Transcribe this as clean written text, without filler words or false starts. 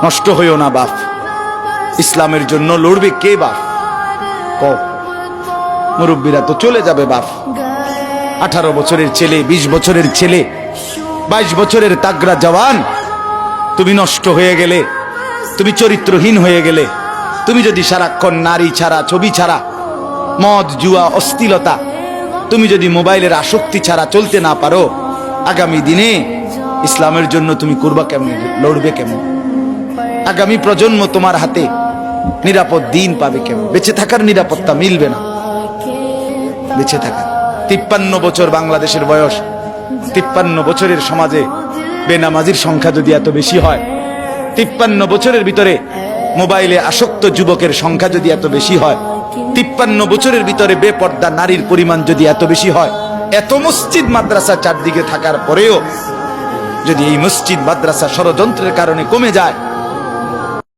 নষ্ট হইও না বাপ। ইসলামের জন্য লড়বে কে বাপ? কও। মুরব্বীরা তো চলে যাবে বাপ। 18 বছরের ছেলে, 20 বছরের ছেলে, 22 বছরের তাগড়া জওয়ান, তুমি নষ্ট হয়ে গেলে, তুমি চরিত্রহীন হয়ে গেলে, তুমি যদি সারাক্ষণ নারী ছাড়া, ছবি ছাড়া, মদ জুয়া অশ্লীলতা, তুমি যদি মোবাইলের আসক্তি ছাড়া চলতে না পারো, আগামী দিনে ইসলামের জন্য তুমি করবা কেমনে, লড়বে কেমন? আগামী প্রজন্ম তোমার হাতে নিরাপদ দিন পাবে কেমন? বেঁচে থাকার নিরাপত্তা মিলবে না। বেঁচে থাকা 53 বছর বাংলাদেশের বয়স, 53 বছরের সমাজে বেনামাজির সংখ্যা যদি এত বেশি হয়, 53 বছরের ভিতরে মোবাইলে আসক্ত যুবকের সংখ্যা যদি এত বেশি হয়, 53 বছরের ভিতরে বেপর্দা নারীর পরিমাণ যদি এত বেশি হয়, এত মসজিদ মাদ্রাসা চারদিকে থাকার পরেও যদি এই মসজিদ মাদ্রাসা ষড়যন্ত্রের কারণে কমে যায়,